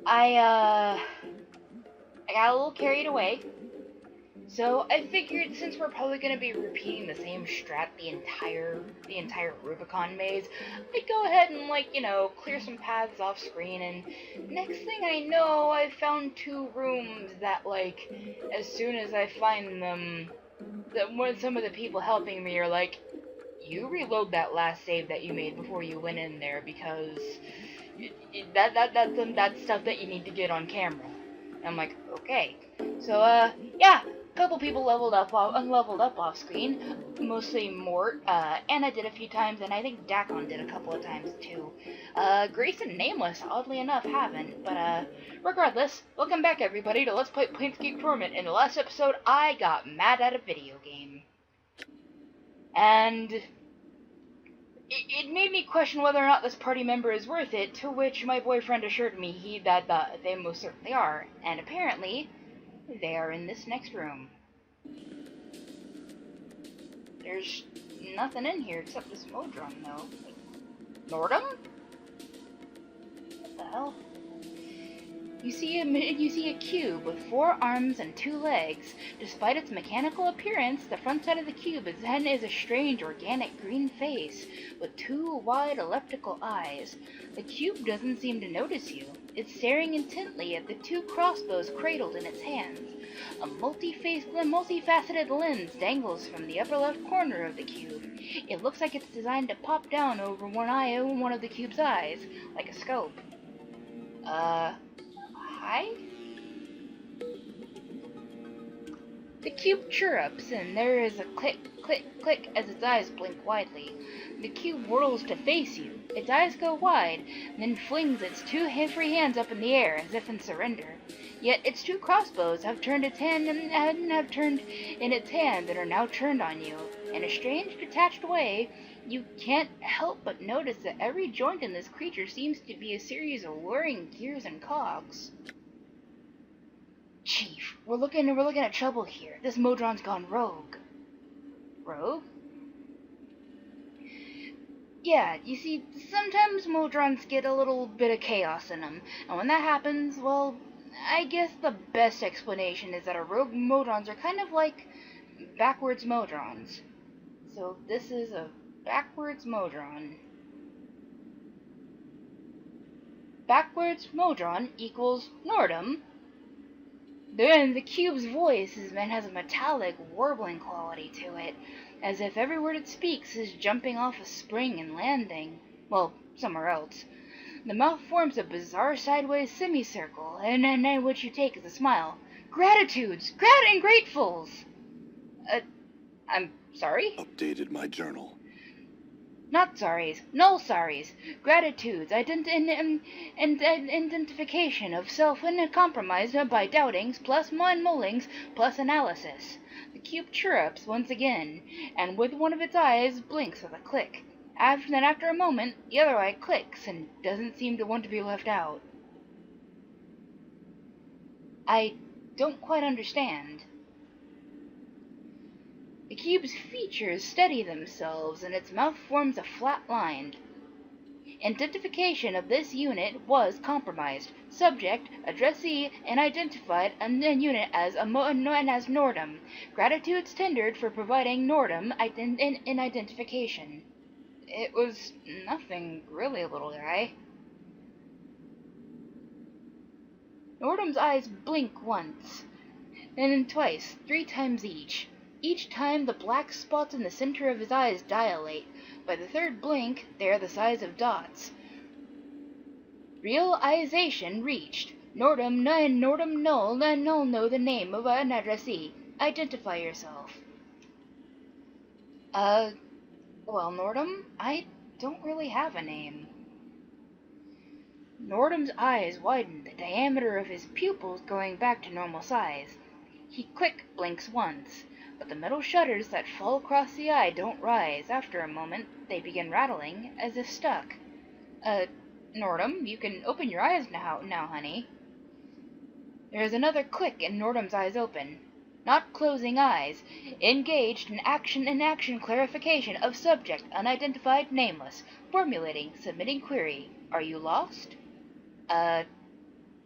I got a little carried away. So I figured since we're probably gonna be repeating the same strat the entire Rubicon maze, I'd go ahead and clear some paths off screen, and next thing I know I found two rooms that as soon as I find them, some of the people helping me are like, you reload that last save that you made before you went in there because that's stuff that you need to get on camera. And I'm like, okay. So yeah, a couple people leveled up off screen, mostly Mort. Anna did a few times, and I think Dak'kon did a couple of times too. Grace and Nameless, oddly enough, haven't. But regardless, welcome back everybody to Let's Play Planescape Torment. In the last episode, I got mad at a video game, and it made me question whether or not this party member is worth it, to which my boyfriend assured me that they most certainly are, and apparently, they are in this next room. There's nothing in here except this Modron, though. Nordum? What the hell? You see a cube with 4 arms and 2 legs. Despite its mechanical appearance, the front side of the cube is a strange organic green face with 2 wide elliptical eyes. The cube doesn't seem to notice you. It's staring intently at the 2 crossbows cradled in its hands. A multifaceted lens dangles from the upper left corner of the cube. It looks like it's designed to pop down over one of the cube's eyes, like a scope. Hi? The cube chirrups, and there is a click, click, click as its eyes blink widely. The cube whirls to face you. Its eyes go wide, then flings its 2 free hands up in the air as if in surrender. Yet its 2 crossbows have turned its hand and are now turned on you. In a strange, detached way, you can't help but notice that every joint in this creature seems to be a series of whirring gears and cogs. Chief, we're looking at trouble here. This Modron's gone rogue. Rogue? Yeah, you see, sometimes Modrons get a little bit of chaos in them, and when that happens, well, I guess the best explanation is that a rogue Modrons are kind of like backwards Modrons. So this is a backwards Modron. Backwards Modron equals Nordum. Then the cube's voice has a metallic, warbling quality to it, as if every word it speaks is jumping off a spring and landing, well, somewhere else. The mouth forms a bizarre sideways semicircle, and what you take as a smile. Gratitudes! And gratefuls! I'm sorry? Updated my journal. Not sorries, null sorries, gratitudes, identification of self and compromised by doubtings, plus mind mullings, plus analysis. The cube chirrups once again, and with one of its eyes blinks with a click. After a moment, the other eye clicks and doesn't seem to want to be left out. I don't quite understand. The cube's features steady themselves, and its mouth forms a flat line. Identification of this unit was compromised. Subject, addressee, and identified a unit as Nordum. Gratitudes tendered for providing Nordum in identification. It was nothing, really, little guy. Nordum's eyes blink once, and then twice, 3 times each. Each time, the black spots in the center of his eyes dilate. By the 3rd blink, they are the size of dots. Realization reached. Nordum null know the name of an addressee. Identify yourself. Well, Nordum, I don't really have a name. Nordum's eyes widen, the diameter of his pupils going back to normal size. He quick blinks once. But the metal shutters that fall across the eye don't rise. After a moment, they begin rattling, as if stuck. Nordum, you can open your eyes now, honey. There is another click, and Nordum's eyes open. Not closing eyes. Engaged in action clarification of subject, unidentified, nameless. Formulating, submitting query. Are you lost?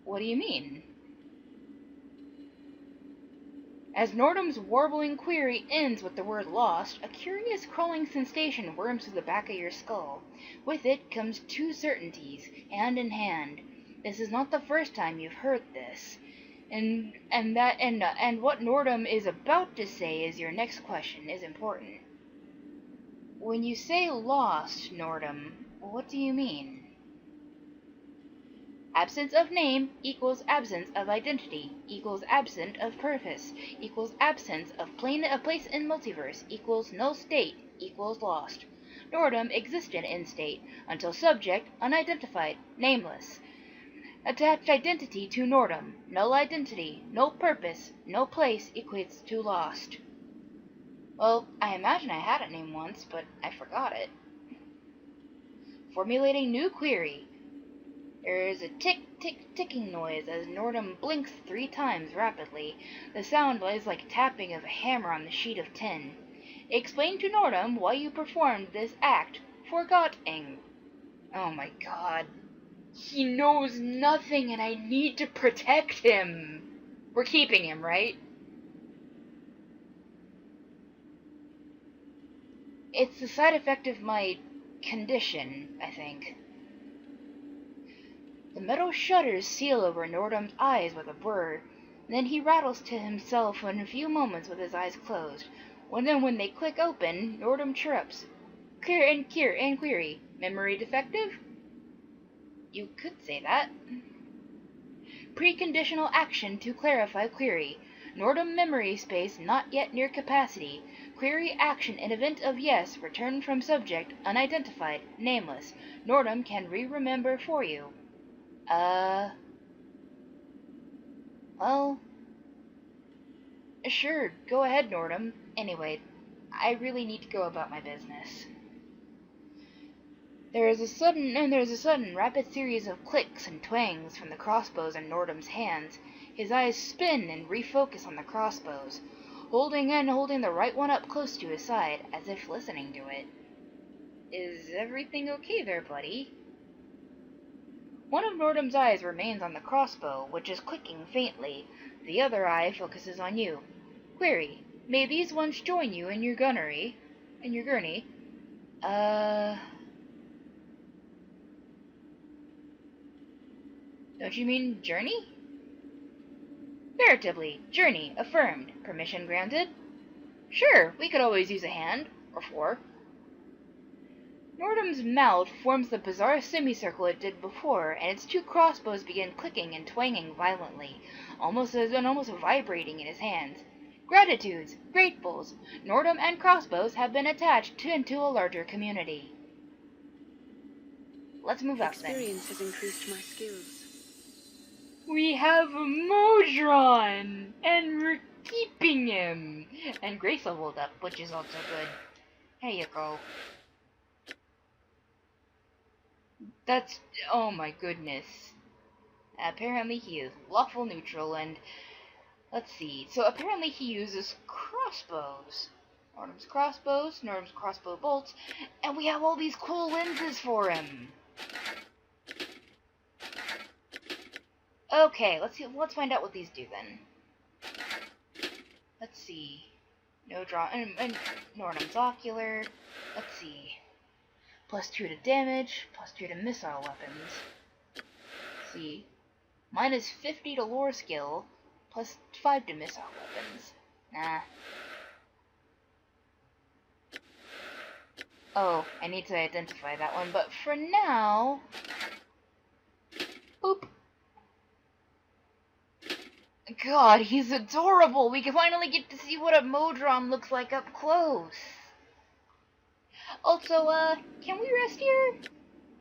What do you mean? As Nordum's warbling query ends with the word lost, a curious crawling sensation worms through the back of your skull. With it comes two certainties, hand in hand. This is not the first time you've heard this. And what Nordum is about to say is your next question is important. When you say lost, Nordum, what do you mean? Absence of name equals absence of identity, equals absent of purpose, equals absence of place in multiverse, equals no state, equals lost. Nordum existed in state, until subject, unidentified, nameless. Attached identity to Nordum, null identity, no purpose, no place equates to lost. Well, I imagine I had a name once, but I forgot it. Formulating new query. There is a ticking noise as Nordum blinks 3 times rapidly. The sound is like tapping of a hammer on the sheet of tin. Explain to Nordum why you performed this act. Forgotting. Oh my god. He knows nothing and I need to protect him. We're keeping him, right? It's the side effect of my condition, I think. The metal shutters seal over Nordum's eyes with a blur. Then he rattles to himself in a few moments with his eyes closed. When they click open, Nordum chirrups. Query. Memory defective? You could say that. Preconditional action to clarify query. Nordum memory space not yet near capacity. Query action in event of yes, return from subject, unidentified, nameless. Nordum can re-remember for you. Well, sure, go ahead, Nordum. Anyway, I really need to go about my business. There's a sudden rapid series of clicks and twangs from the crossbows in Nordum's hands. His eyes spin and refocus on the crossbows, holding the right one up close to his side, as if listening to it. Is everything okay there, buddy? One of Nordum's eyes remains on the crossbow, which is clicking faintly. The other eye focuses on you. Query. May these ones join you in your gurney? Don't you mean journey? Veritably. Journey. Affirmed. Permission granted? Sure, we could always use a hand. Or 4. Nordum's mouth forms the bizarre semicircle it did before, and its 2 crossbows begin clicking and twanging violently, almost vibrating in his hands. Gratitudes, gratefuls. Nordum and crossbows have been attached into a larger community. Let's move up then. Experience has increased my skills. We have Modron, and we're keeping him. And Grace leveled up, which is also good. Here you go. That's, oh my goodness. Apparently he is lawful neutral, and let's see. So apparently he uses crossbows. Nordum's crossbow bolts, and we have all these cool lenses for him. Okay, let's find out what these do then. Let's see. No draw, and Nordum's ocular. Let's see. +2 to damage, +2 to missile weapons. Let's see. Minus 50 to lore skill, +5 to missile weapons. Nah. Oh, I need to identify that one, but for now... Boop. God, he's adorable! We can finally get to see what a Modron looks like up close! Also, can we rest here?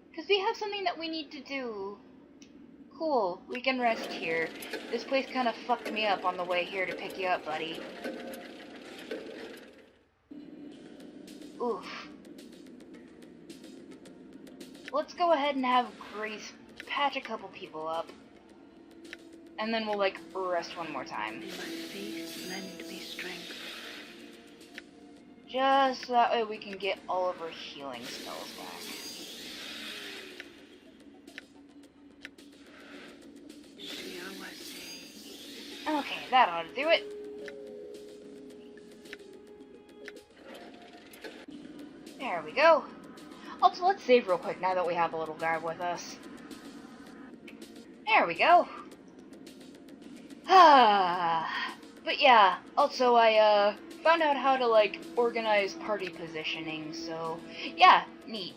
Because we have something that we need to do. Cool, we can rest here. This place kind of fucked me up on the way here to pick you up, buddy. Oof. Let's go ahead and have Grace patch a couple people up. And then we'll, like, rest one more time. In my faith, lend me strength. Just so that way we can get all of our healing spells back. Okay, that ought to do it. There we go. Also, let's save real quick now that we have the little guy with us. There we go. But yeah, also I found out how to like organize party positioning, so yeah, neat.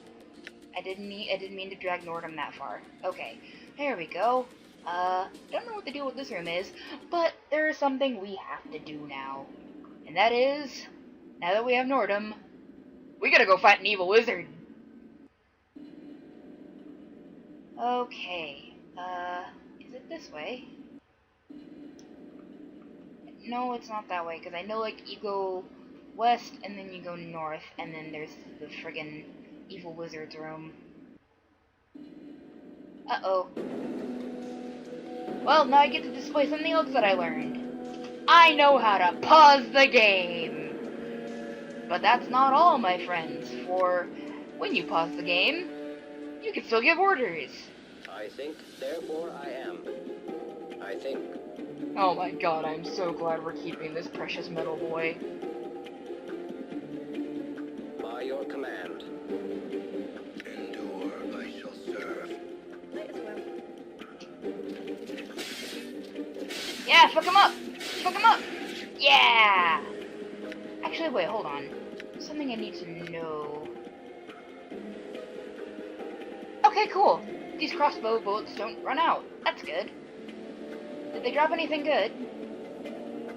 I didn't mean to drag Nordum that far. Okay, there we go. Don't know what the deal with this room is, but there is something we have to do now. And that is, now that we have Nordum, we gotta go fight an evil wizard. Okay, is it this way? No, it's not that way, because I know, like, you go west, and then you go north, and then there's the friggin' evil wizard's room. Uh-oh. Well, now I get to display something else that I learned. I know how to pause the game! But that's not all, my friends, for when you pause the game, you can still give orders. I think, therefore I am. I think. Oh my god, I'm so glad we're keeping this precious metal boy. By your command. Endure, I shall serve. Might as well. Yeah, fuck him up! Fuck him up! Yeah! Actually, wait, hold on. Something I need to know. Okay, cool. These crossbow bullets don't run out. That's good. Did they drop anything good?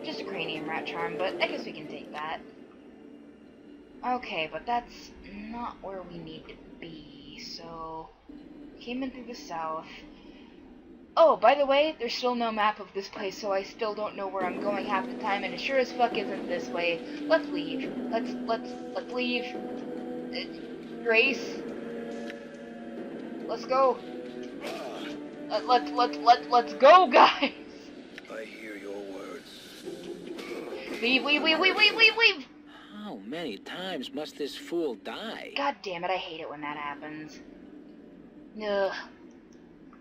Just a cranium rat charm, but I guess we can take that. Okay, but that's not where we need to be, so... we came in through the south. Oh, by the way, there's still no map of this place, so I still don't know where I'm going half the time, and it sure as fuck isn't this way. Let's leave. Let's leave. Grace? Let's go. Let's go, guys! I hear your words. Leave! How many times must this fool die? God damn it, I hate it when that happens. Ugh.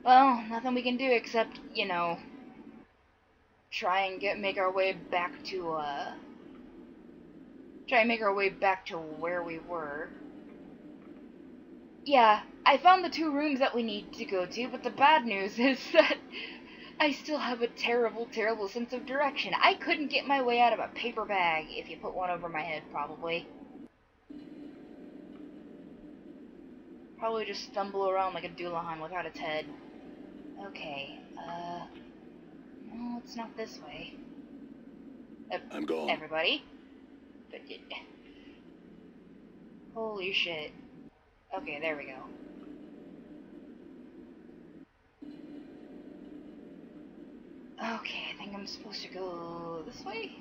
Well, nothing we can do except, you know, try and make our way back to where we were. Yeah, I found the 2 rooms that we need to go to, but the bad news is that I still have a terrible, terrible sense of direction. I couldn't get my way out of a paper bag if you put one over my head, probably. Probably just stumble around like a Doulahan without its head. Okay, no, it's not this way. I'm gone. Everybody? Holy shit. Okay, there we go. Okay, I think I'm supposed to go this way?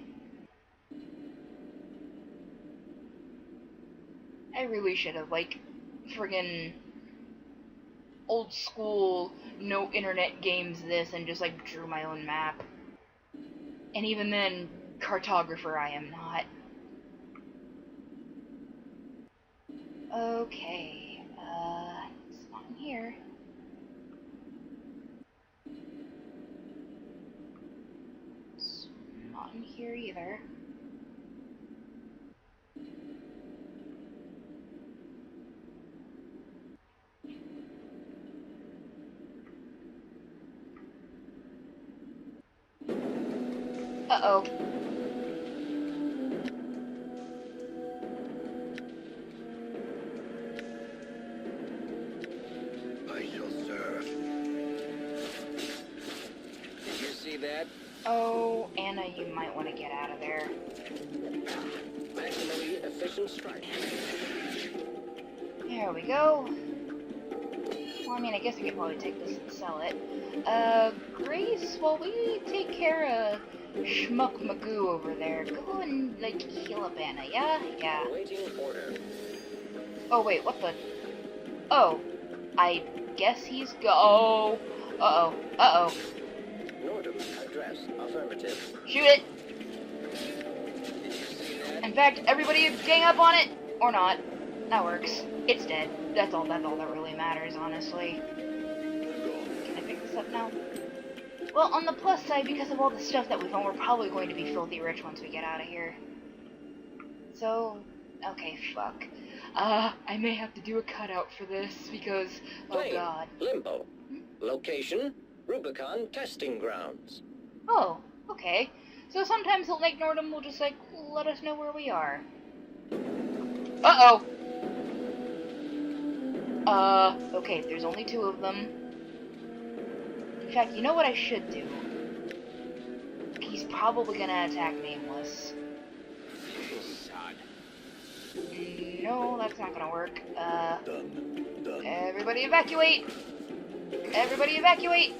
I really should have, like, friggin' old school, no internet games this and just, like, drew my own map. And even then, cartographer I am not. Okay, it's not in here. It's not in here either. Uh-oh. I shall serve. Did you see that? Oh, Anna, you might want to get out of there. Maximally efficient strike. There we go. Well, I mean, I guess we could probably take this and sell it. Grace, while we take care of Schmuck Magoo over there, go and, like, heal up Anna, yeah? Yeah. Awaiting order. Oh, wait, what the? Oh, I guess he's oh. Uh-oh. Uh-oh. Nordum, address, affirmative. Shoot it! Did you see that? In fact, everybody gang up on it! Or not. That works. It's dead. That's all that really matters, honestly. I'm gone. Can I pick this up now? Well, on the plus side, because of all the stuff that we found, we're probably going to be filthy rich once we get out of here. So, okay, fuck. I may have to do a cutout for this, because, oh Plane. god. Limbo. Location, Rubicon Testing Grounds. Oh, okay. So sometimes Lake Nordham will just, like, let us know where we are. Uh-oh! Okay, there's only 2 of them. In fact, you know what I should do? He's probably gonna attack Nameless. No, that's not gonna work. Done. Everybody evacuate! Everybody evacuate!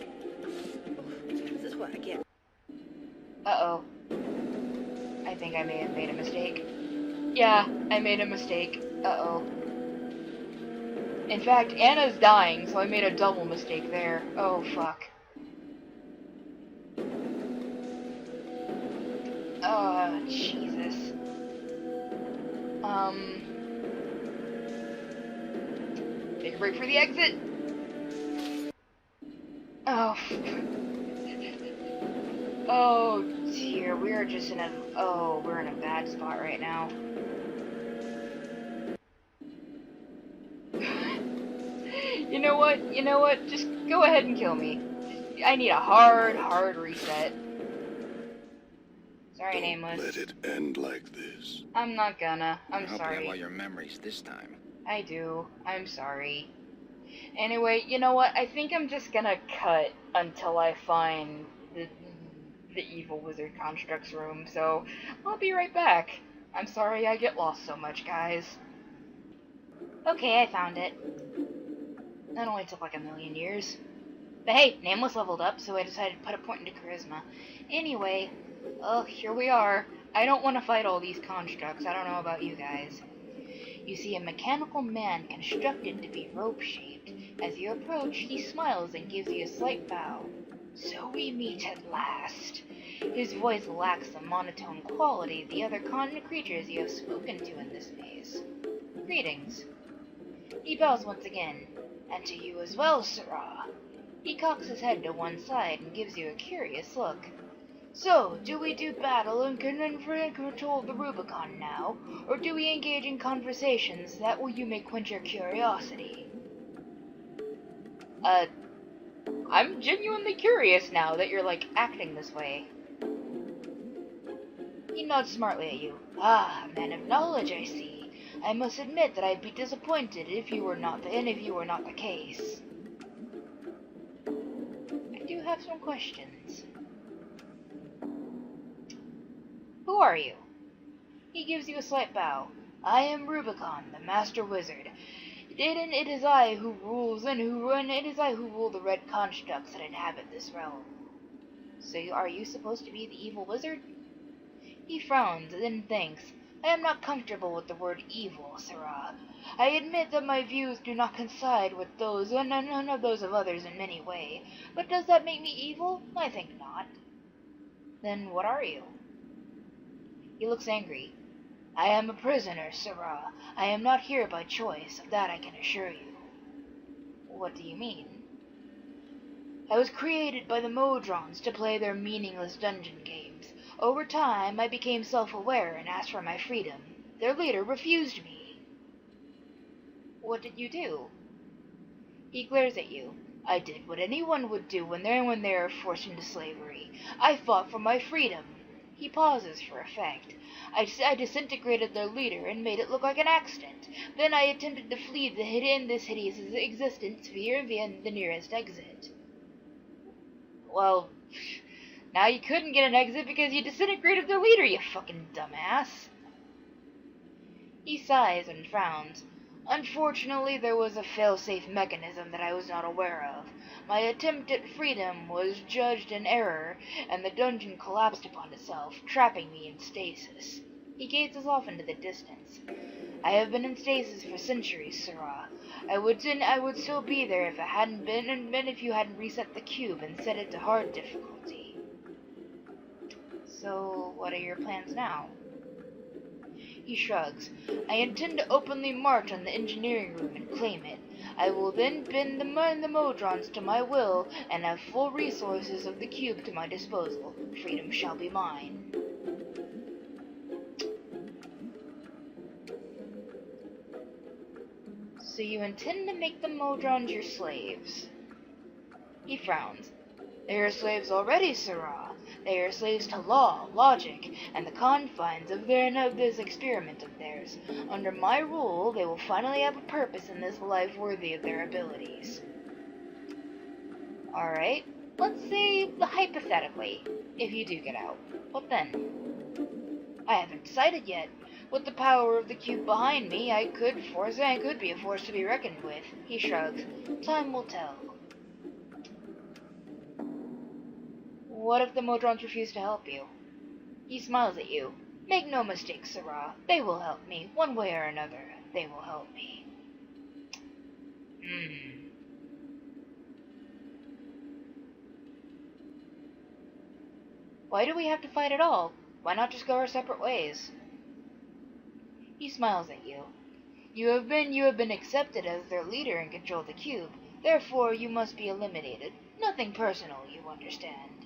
This is what I get. Uh-oh. I think I may have made a mistake. Yeah, I made a mistake. Uh-oh. In fact, Anna's dying, so I made a double mistake there. Oh, fuck. Oh, Jesus. Take a break for the exit. Oh. Oh, dear. We are just in a... Oh, we're in a bad spot right now. You know what? You know what? Just go ahead and kill me. I need a hard reset. Sorry, Don't Nameless. let it end like this. I'm not gonna. I'm I hope you sorry. have all your memories this time. I do. I'm sorry. Anyway, you know what? I think I'm just gonna cut until I find the evil wizard constructs room, so I'll be right back. I'm sorry I get lost so much, guys. Okay, I found it. That only took like a million years. But hey, Nameless leveled up, so I decided to put a point into Charisma. Anyway, oh, here we are. I don't want to fight all these constructs. I don't know about you guys. You see a mechanical man constructed to be rope-shaped. As you approach, he smiles and gives you a slight bow. So we meet at last. His voice lacks the monotone quality the other creatures you have spoken to in this maze. Greetings. He bows once again, and to you as well, Sirrah. He cocks his head to one side and gives you a curious look. So, do we do battle and control the Rubicon now, or do we engage in conversations that you may quench your curiosity? I'm genuinely curious now that you're, like, acting this way. He nods smartly at you. Ah, a man of knowledge, I see. I must admit that I'd be disappointed if you were not the case. I do have some questions. Who are you? He gives you a slight bow. I am Rubicon, the Master Wizard. It is I who rules and it is I who rule the red constructs that inhabit this realm. So are you supposed to be the evil wizard? He frowns, then thinks. I am not comfortable with the word evil, Sirrah. I admit that my views do not coincide with those and none of those of others in many ways, but does that make me evil? I think not. Then what are you? He looks angry. I am a prisoner, Sirrah. I am not here by choice, of that I can assure you. What do you mean? I was created by the Modrons to play their meaningless dungeon games. Over time, I became self-aware and asked for my freedom. Their leader refused me. What did you do? He glares at you. I did what anyone would do when they are forced into slavery. I fought for my freedom. He pauses for effect. I disintegrated their leader and made it look like an accident. Then I attempted to flee this hideous existence via the nearest exit. Well, now you couldn't get an exit because you disintegrated their leader, you fucking dumbass. He sighs and frowns. Unfortunately, there was a fail-safe mechanism that I was not aware of. My attempt at freedom was judged an error, and the dungeon collapsed upon itself, trapping me in stasis. He gazes off into the distance. I have been in stasis for centuries, Sirrah. I would still be there if it hadn't been, and if you hadn't reset the cube and set it to hard difficulty. So, what are your plans now? He shrugs. I intend to openly march on the engineering room and claim it. I will then bend the Modrons to my will and have full resources of the cube to my disposal. Freedom shall be mine. So you intend to make the Modrons your slaves? He frowns. They are slaves already, Sirrah. They are slaves to law, logic, and the confines of this experiment of theirs. Under my rule, they will finally have a purpose in this life worthy of their abilities. Alright, let's say, hypothetically, if you do get out. What then? I haven't decided yet. With the power of the cube behind me, I could be a force to be reckoned with. He shrugs. Time will tell. What if the Modrons refuse to help you? He smiles at you. Make no mistake, Sirrah. They will help me. One way or another, they will help me. Why do we have to fight at all? Why not just go our separate ways? He smiles at you. You have been accepted as their leader and control the cube. Therefore, you must be eliminated. Nothing personal, you understand.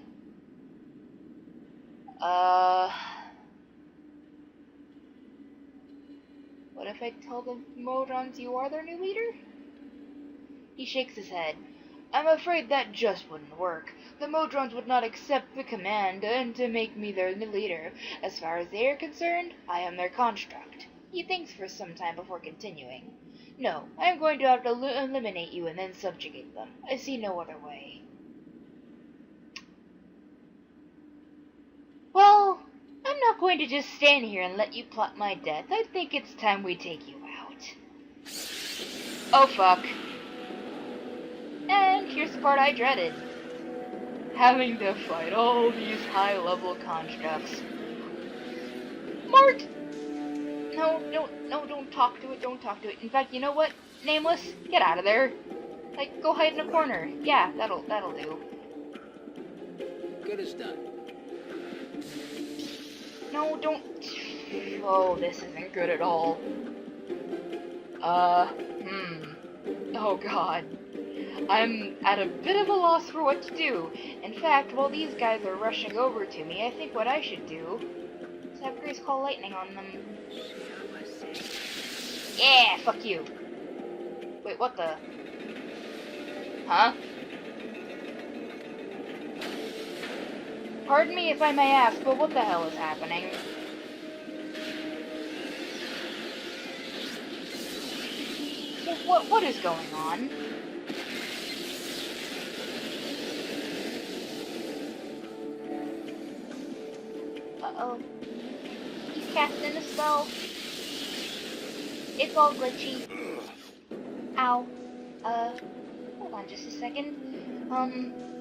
What if I tell the Modrons you are their new leader? He shakes his head. I'm afraid that just wouldn't work. The Modrons would not accept the command and to make me their leader. As far as they are concerned, I am their construct. He thinks for some time before continuing. No, I am going to have to eliminate you and then subjugate them. I see no other way. Well, I'm not going to just stand here and let you plot my death. I think it's time we take you out. Oh fuck. And here's the part I dreaded. Having to fight all these high-level constructs. Mart! No, don't talk to it, don't talk to it. In fact, you know what? Nameless, get out of there. Like, go hide in a corner. Yeah, that'll do. Good as done. No, don't... Oh, this isn't good at all. Oh god. I'm at a bit of a loss for what to do. In fact, while these guys are rushing over to me, I think what I should do is have Grace call lightning on them. Yeah, fuck you. Wait, what the? Huh? Pardon me if I may ask, but what the hell is happening? What is going on? Uh-oh. He's casting a spell. It's all glitchy. Ow. Hold on just a second.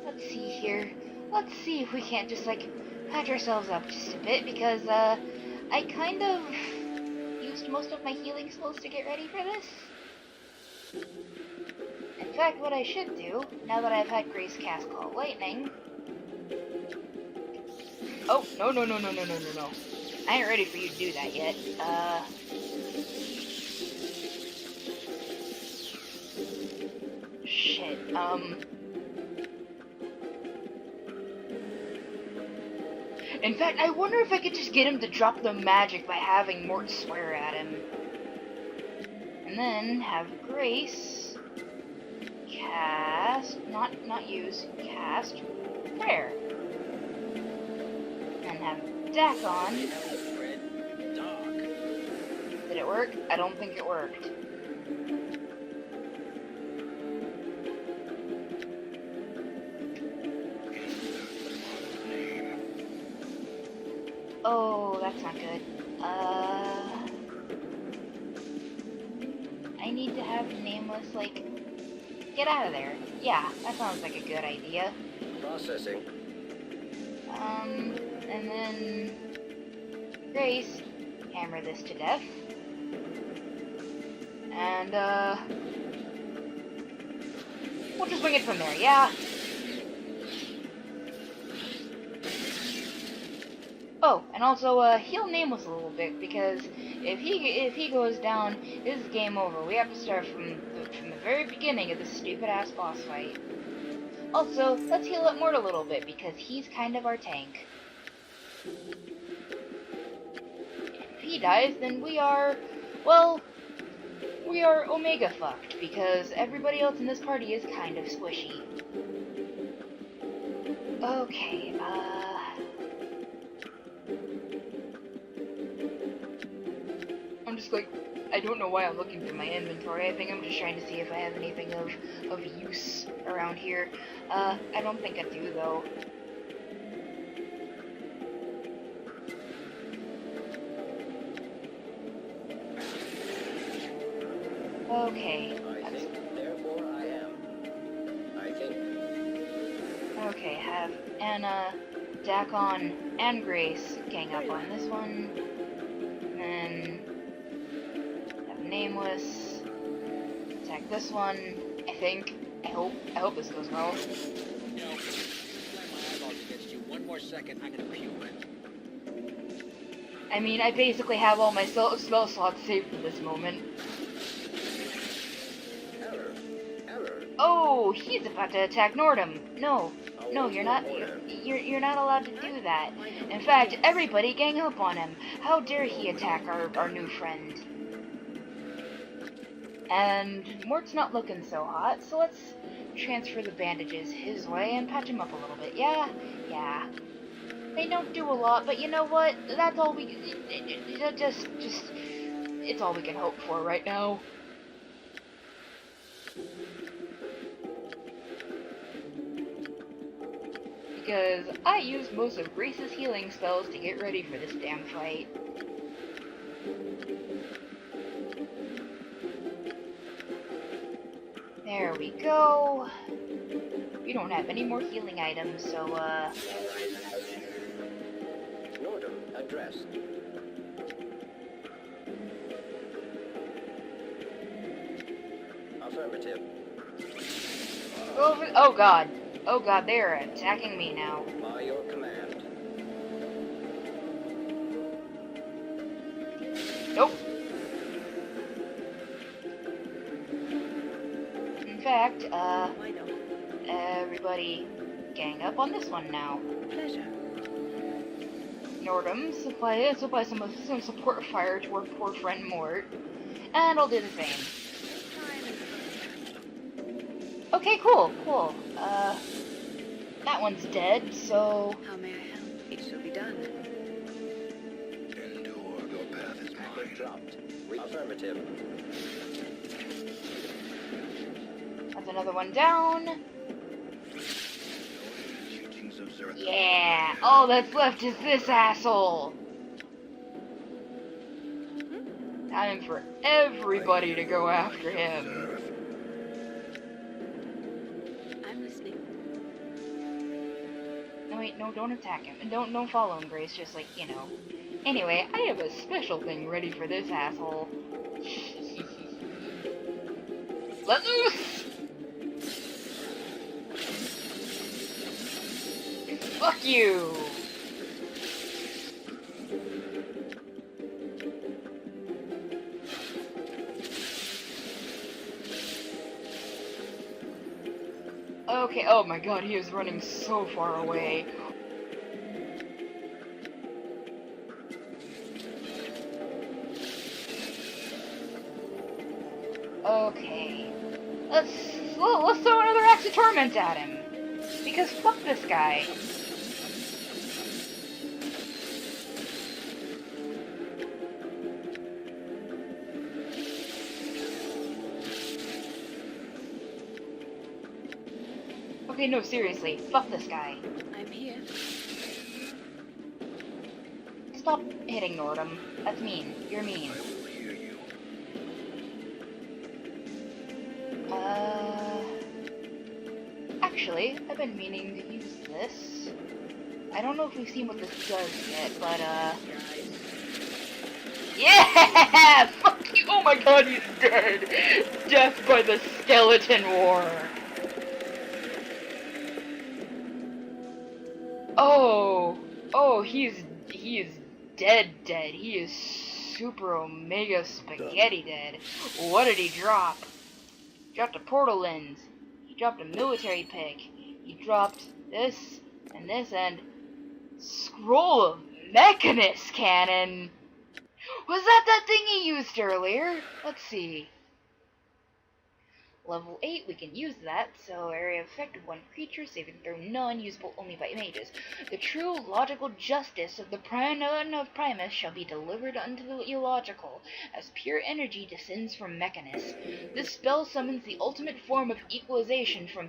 Let's see here. Let's see if we can't just, like, patch ourselves up just a bit, because, I kind of used most of my healing spells to get ready for this. In fact, what I should do, now that I've had Grace cast Call Lightning... Oh, no. I ain't ready for you to do that yet. Shit, In fact, I wonder if I could just get him to drop the magic by having Mort swear at him. And then have Grace cast, not use, cast prayer. And have Dak'kon. Did it work? I don't think it worked. Oh, that's not good. I need to have Nameless, like, get out of there. Yeah, that sounds like a good idea. Processing. And then Grace, hammer this to death. And, we'll just bring it from there, yeah? Oh, and also, heal Nameless a little bit, because if he goes down, this is game over. We have to start from from the very beginning of this stupid-ass boss fight. Also, let's heal up Mort a little bit, because he's kind of our tank. If he dies, then we are, well, we are omega fucked, because everybody else in this party is kind of squishy. Okay, I'm just like, I don't know why I'm looking through my inventory. I think I'm just trying to see if I have anything of use around here. I don't think I do, though. Okay. I think, therefore I am. I think. Okay, have Anna, Dak'kon, and Grace gang up on this one. And then have Nameless attack this one. I think. I hope this goes well. No. Slam my eyeballs against you one more second, I'm gonna puke. I mean, I basically have all my spell slots saved for this moment. Error. Oh, he's about to attack Nordum. No, you're not. You're not allowed to do that. In fact, everybody gang up on him. How dare he attack our new friend? And Mort's not looking so hot, so let's transfer the bandages his way and patch him up a little bit. Yeah. They don't do a lot, but you know what? That's all we. Just. It's all we can hope for right now. Because I used most of Grace's healing spells to get ready for this damn fight. There we go. We don't have any more healing items, so, Nordum addressed. Affirmative. Oh god. Oh god, they are attacking me now. By your command. Nope. In fact, Why not? everybody gang up on this one now. Pleasure. Nordum, supply some support fire to our poor friend Mort. And I'll do the same. Okay, cool. That one's dead, so... How may I help? It shall be done. Endure, your path is Packet mine. dropped. Affirmative. That's another one down. Teachings of Zerth. Yeah, all that's left is this asshole. Time for everybody to go after him. I'm listening. No, wait, no, don't attack him. And don't follow him, Grace, just like, you know. Anyway, I have a special thing ready for this asshole. Let loose! Fuck you! Okay, oh my god, he is running so far away. Okay. Let's throw another Axe of Torment at him. Because fuck this guy. Okay, no, seriously, fuck this guy. I'm here. Stop hitting Nordum. That's mean. You're mean. I will hear you. Actually, I've been meaning to use this. I don't know if we've seen what this does yet, but, yeah! Fuck you! Oh my god, he's dead! Death by the Skeleton War! Oh, he is dead. He is super omega spaghetti dead. What did he drop? dropped a portal lens. He dropped a military pick. He dropped this, and scroll of Mechanist cannon. Was that thing he used earlier? Let's see. Level 8, we can use that, so area of effect of one creature, saving throw none, usable only by mages. The true logical justice of the Pranon of Primus shall be delivered unto the illogical, as pure energy descends from Mechanus. This spell summons the ultimate form of equalization from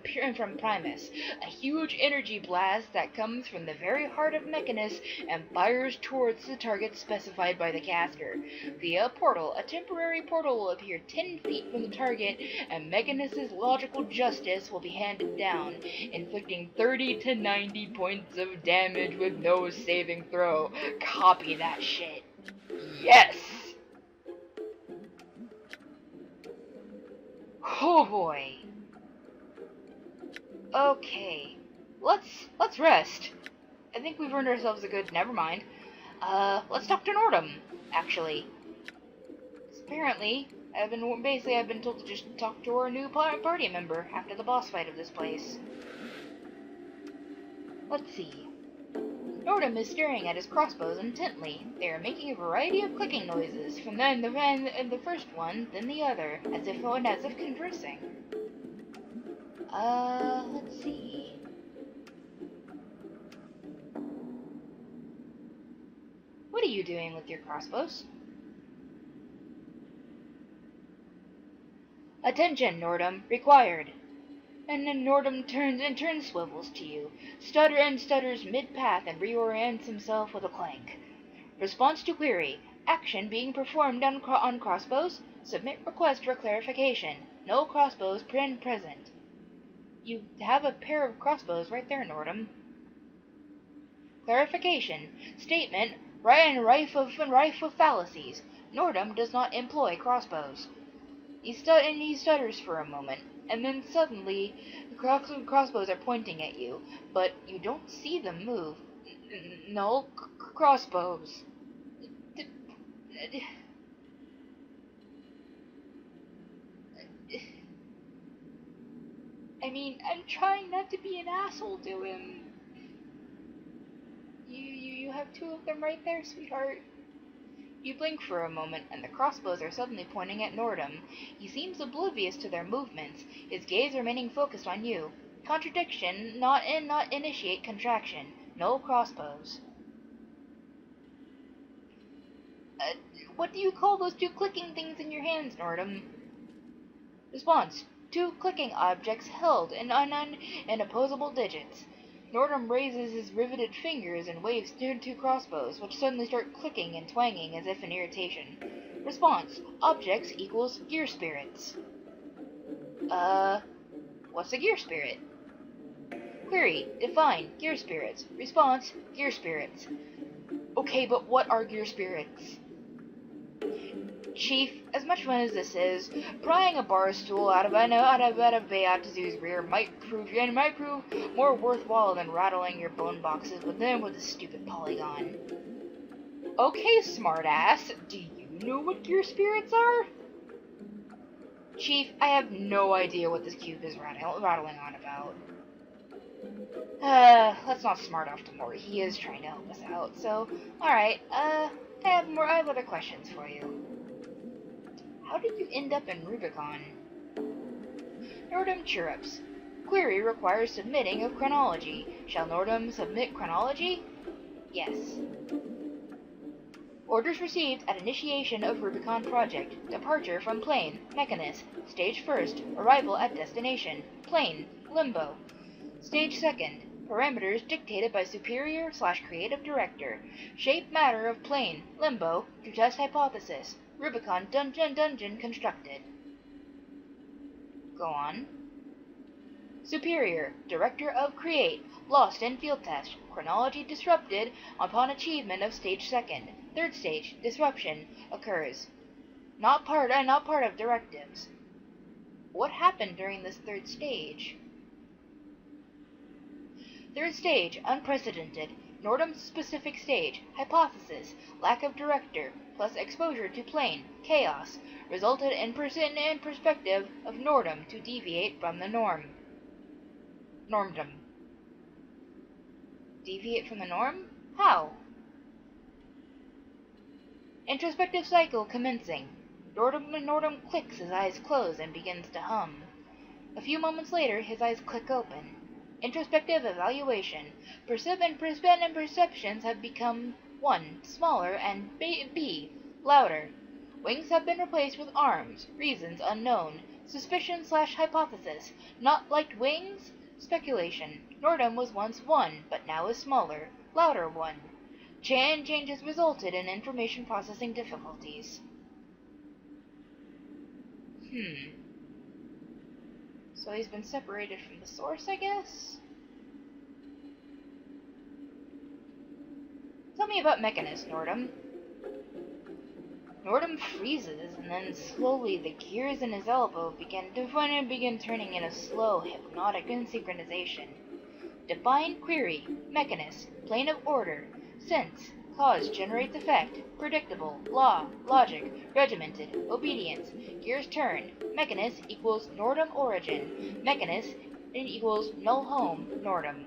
Primus, a huge energy blast that comes from the very heart of Mechanus and fires towards the target specified by the caster. Via a portal, a temporary portal will appear 10 feet from the target, and Mechanus' logical justice will be handed down, inflicting 30 to 90 points of damage with no saving throw. Copy that shit. Yes! Oh boy. Okay. Let's rest. I think we've earned ourselves a good never mind. Let's talk to Nordum, actually. Apparently, I've been told to just talk to our new party member after the boss fight of this place. Let's see. Nordum is staring at his crossbows intently. They are making a variety of clicking noises, from the first one, then the other, as if conversing. Let's see. What are you doing with your crossbows? Attention, Nordum, required. And then Nordum turns swivels to you, stutters mid-path and reorients himself with a clank. Response to query. Action being performed on crossbows. Submit request for clarification. No crossbows present. You have a pair of crossbows right there, Nordum. Clarification. Statement. Rife of fallacies. Nordum does not employ crossbows. He stutters for a moment, and then suddenly the crossbows are pointing at you, but you don't see them move. No crossbows. I mean, I'm trying not to be an asshole to him. You have two of them right there, sweetheart. You blink for a moment, and the crossbows are suddenly pointing at Nordum. He seems oblivious to their movements, his gaze remaining focused on you. Contradiction, not initiate contraction. No crossbows. What do you call those two clicking things in your hands, Nordum? Response. Two clicking objects held in opposable digits. Nordum raises his riveted fingers and waves two crossbows, which suddenly start clicking and twanging as if in irritation. Response. Objects equals gear spirits. What's a gear spirit? Query. Define. Gear spirits. Response. Gear spirits. Okay, but what are gear spirits? Chief, as much fun as this is, prying a bar stool out of Beatu's rear might prove more worthwhile than rattling your bone boxes with a stupid polygon. Okay, smartass, do you know what gear spirits are? Chief, I have no idea what this cube is rattling on about. Let's not smart off to Mori. He is trying to help us out. So, alright, I have other questions for you. How did you end up in Rubicon? Nordum chirrups. Query requires submitting of chronology. Shall Nordum submit chronology? Yes. Orders received at initiation of Rubicon project. Departure from plane. Mechanist. Stage 1st. Arrival at destination. Plane. Limbo. Stage 2nd. Parameters dictated by Superior/Creative Director. Shape matter of plane. Limbo. To test hypothesis. Rubicon dungeon constructed. Go on. Superior. Director of Create. Lost in field test. Chronology disrupted upon achievement of stage 2nd. Third stage. Disruption occurs. Not part of directives. What happened during this third stage? Third stage, unprecedented. Nordum's specific stage, hypothesis, lack of director, plus exposure to plane, chaos, resulted in perspective of Nordum to deviate from the norm. Normdom. Deviate from the norm? How? Introspective cycle commencing. Nordum clicks, his eyes close, and begins to hum. A few moments later, his eyes click open. Introspective evaluation. Perceptions have become 1. Smaller, and B. Louder. Wings have been replaced with arms. Reasons unknown. Suspicion/hypothesis. Not liked wings? Speculation. Nordum was once 1, but now is smaller. Louder 1. Changes resulted in information processing difficulties. So he's been separated from the source, I guess? Tell me about Mechanist, Nordum. Nordum freezes, and then slowly the gears in his elbow begin turning in a slow, hypnotic synchronization. Define query. Mechanist. Plane of order. Sense. Cause generates effect. Predictable. Law. Logic. Regimented. Obedience. Gears turn. Mechanist equals Nordum origin. Mechanist equals null home. Nordum.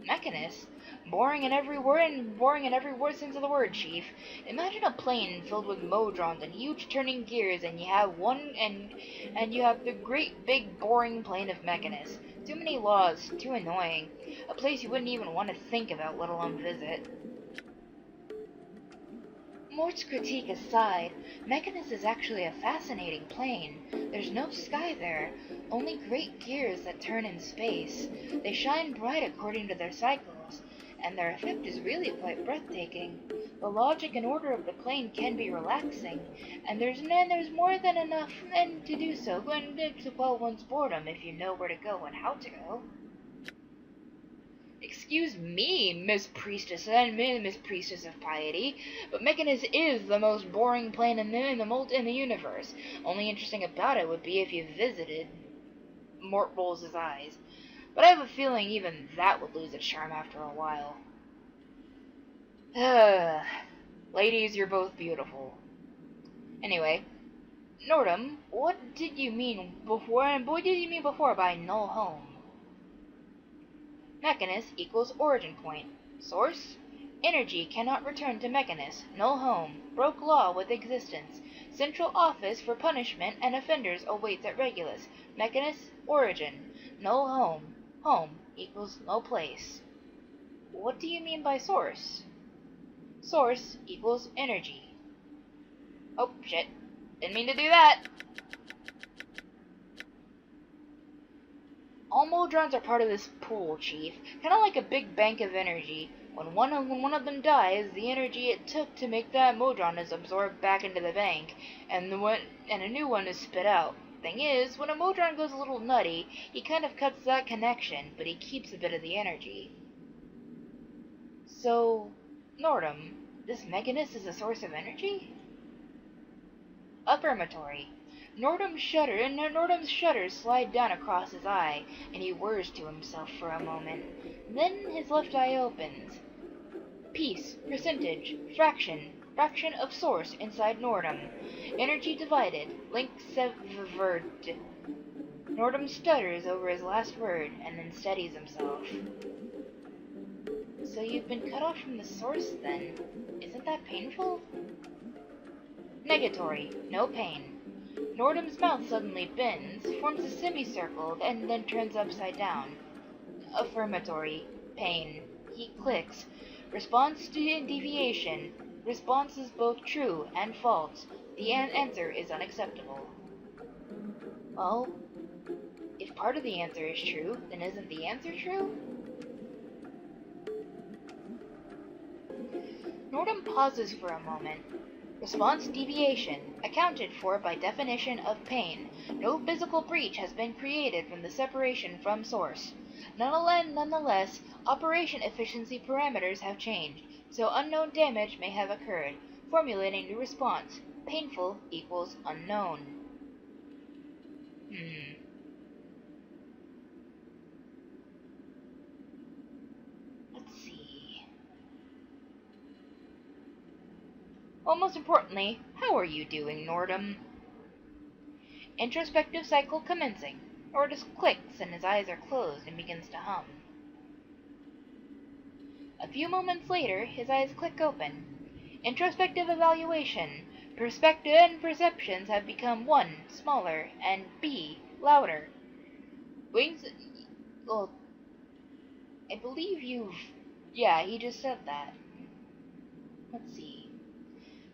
Mechanist? Boring in every word sense of the word, Chief. Imagine a plane filled with modrons and huge turning gears, and you have you have the great big boring plane of Mechanist. Too many laws, too annoying. A place you wouldn't even want to think about, let alone visit. Mort's critique aside, Mechanist is actually a fascinating plane. There's no sky there, only great gears that turn in space. They shine bright according to their cycles, and their effect is really quite breathtaking. The logic and order of the plane can be relaxing, and there's more than enough to do so to quell one's boredom if you know where to go and how to go. Excuse me, Miss Priestess of Piety, but Mechanist is the most boring plane in the universe. Only interesting about it would be if you visited. Mort rolls his eyes, but I have a feeling even that would lose its charm after a while. Ladies, you're both beautiful. Anyway, Nordum, what did you mean before by null home? Mechanist equals origin point. Source? Energy cannot return to Mechanist. Null home. Broke law with existence. Central office for punishment and offenders awaits at Regulus. Mechanist origin. Null home. Home equals no place. What do you mean by source? Source equals energy. Oh, shit. Didn't mean to do that. All modrons are part of this pool, Chief. Kinda like a big bank of energy. When one of them dies, the energy it took to make that modron is absorbed back into the bank, and a new one is spit out. Thing is, when a modron goes a little nutty, he kind of cuts that connection, but he keeps a bit of the energy. So, Nordum, this Mechanist is a source of energy? Affirmatory. Nordum's shutters slide down across his eye, and he whirs to himself for a moment. Then his left eye opens. Piece, percentage, fraction of source inside Nordum. Energy divided, link severed. Nordum stutters over his last word, and then steadies himself. So you've been cut off from the source, then? Isn't that painful? Negatory, no pain. Nordum's mouth suddenly bends, forms a semicircle, and then turns upside down. Affirmatory. Pain. He clicks. Response to deviation. Response is both true and false. The answer is unacceptable. Well, if part of the answer is true, then isn't the answer true? Nordum pauses for a moment. Response deviation, accounted for by definition of pain. No physical breach has been created from the separation from source. Nonetheless, operation efficiency parameters have changed, so unknown damage may have occurred. Formulating new response. Painful equals unknown. Well, most importantly, how are you doing, Nordum? Introspective cycle commencing. Nordus clicks and his eyes are closed and begins to hum. A few moments later, his eyes click open. Introspective evaluation. Perspective and perceptions have become 1, smaller, and B, louder. Wings... Well, I believe you've... Yeah, he just said that. Let's see.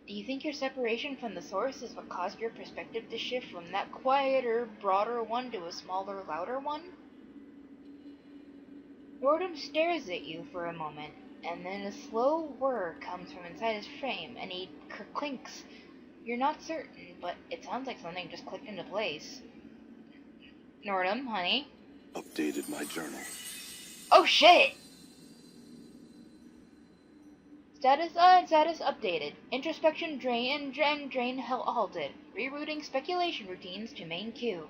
Do you think your separation from the source is what caused your perspective to shift from that quieter, broader one to a smaller, louder one? Nordum stares at you for a moment, and then a slow whir comes from inside his frame, and he clinks. You're not certain, but it sounds like something just clicked into place. Nordum, honey? Updated my journal. Oh shit! Status updated. Introspection drain halted. Rerouting speculation routines to main queue.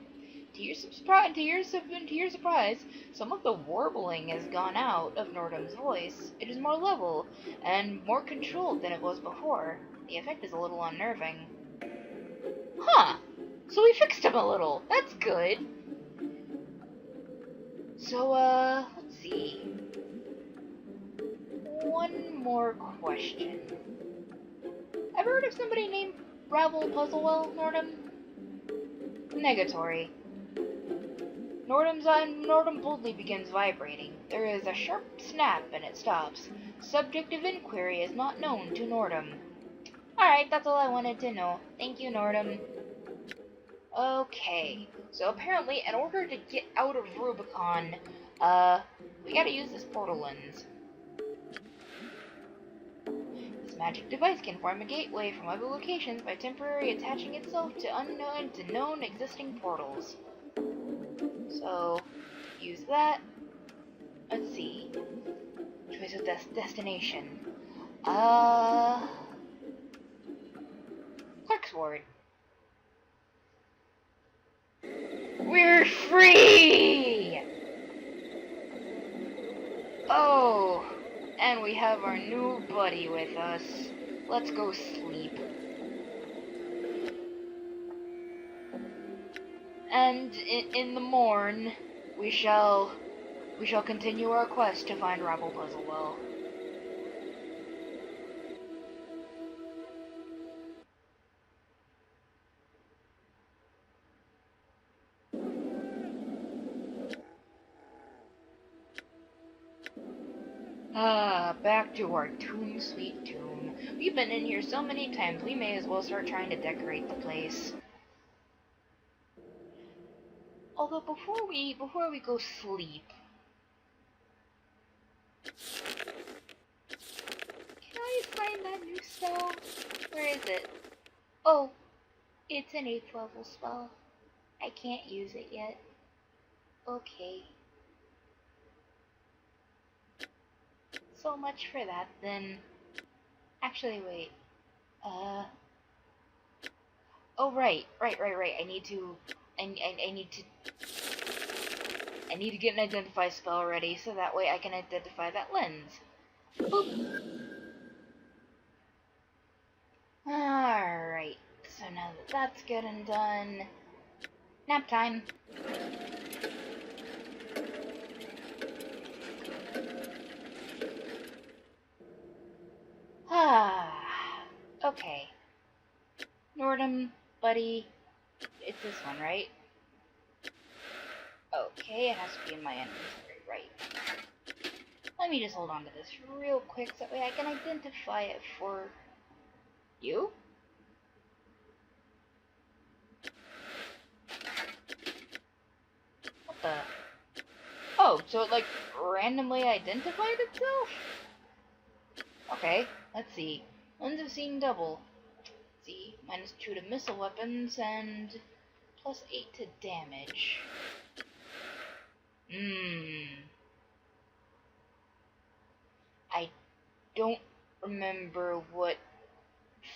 To your surprise, some of the warbling has gone out of Nordum's voice. It is more level and more controlled than it was before. The effect is a little unnerving. Huh. So we fixed him a little. That's good. So, let's see. One more question. Ever heard of somebody named Ravel Puzzlewell, Nordum? Negatory. Nordum boldly begins vibrating. There is a sharp snap and it stops. Subject of inquiry is not known to Nordum. Alright, that's all I wanted to know. Thank you, Nordum. Okay, so apparently in order to get out of Rubicon, we gotta use this portal lens. This magic device can form a gateway from other locations by temporarily attaching itself to known existing portals. So, use that. Let's see. Choice of destination. Clerk's Ward. We're free! Oh, and we have our new buddy with us. Let's go sleep. And in the morn, we shall continue our quest to find Ravel Puzzlewell. Back to our tomb, sweet tomb. We've been in here so many times, we may as well start trying to decorate the place. Although before we go sleep, can I find that new spell? Where is it? Oh, it's an 8th level spell. I can't use it yet. Okay. So much for that, then. Actually, wait. Oh, right. I need to get an identify spell ready, so that way I can identify that lens. Boop. Alright, so now that that's good and done, nap time. Okay. Nordum, buddy, it's this one, right? Okay, it has to be in my inventory, right. Let me just hold on to this real quick so that way I can identify it for you. What the? Oh, so it like randomly identified itself? Okay, let's see. Lens of seeing double. Let's see, -2 to missile weapons and +8 to damage. I don't remember what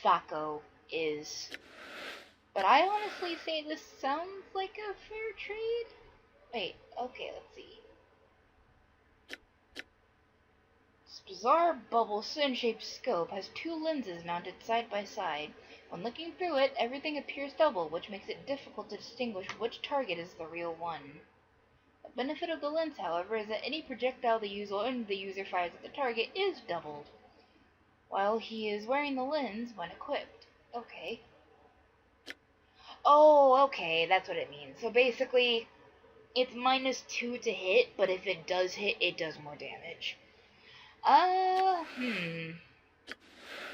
Thaco is, but I honestly say this sounds like a fair trade. Wait, okay, let's see. bizarre bubble sun-shaped scope has two lenses mounted side by side. When looking through it, everything appears double, which makes it difficult to distinguish which target is the real one. The benefit of the lens, however, is that any projectile the user fires at the target is doubled, while he is wearing the lens when equipped. Okay. Oh, okay, that's what it means. So basically, it's -2 to hit, but if it does hit, it does more damage. I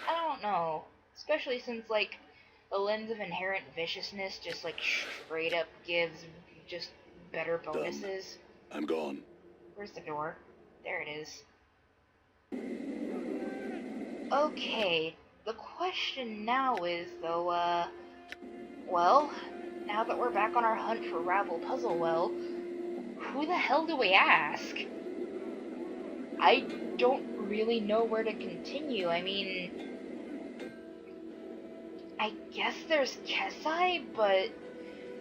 don't know. Especially since, like, the lens of inherent viciousness just, like, straight up gives just better bonuses. I'm gone. Where's the door? There it is. Okay, the question now is, though, well, now that we're back on our hunt for Ravel Puzzlewell, who the hell do we ask? I don't really know where to continue. I mean, I guess there's Kesai, but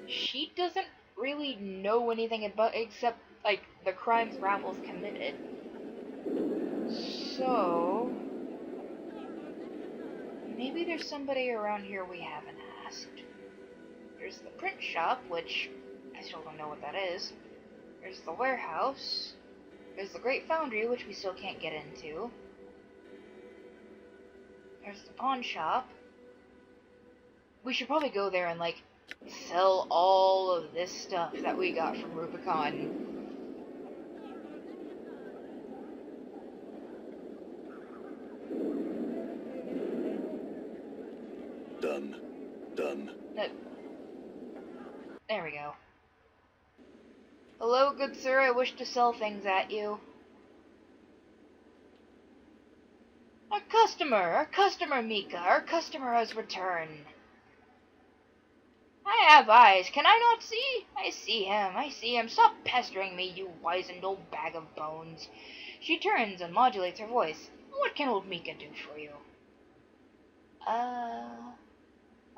she doesn't really know anything about except, like, the crimes Ravel's committed. So maybe there's somebody around here we haven't asked. There's the print shop, which I still don't know what that is. There's the warehouse. There's the Great Foundry, which we still can't get into. There's the pawn shop. We should probably go there and, like, sell all of this stuff that we got from Rubicon. Done. There we go. Hello, good sir, I wish to sell things at you. Our customer, Mika, our customer has returned. I have eyes, can I not see? I see him, stop pestering me, you wizened old bag of bones. She turns and modulates her voice. What can old Mika do for you?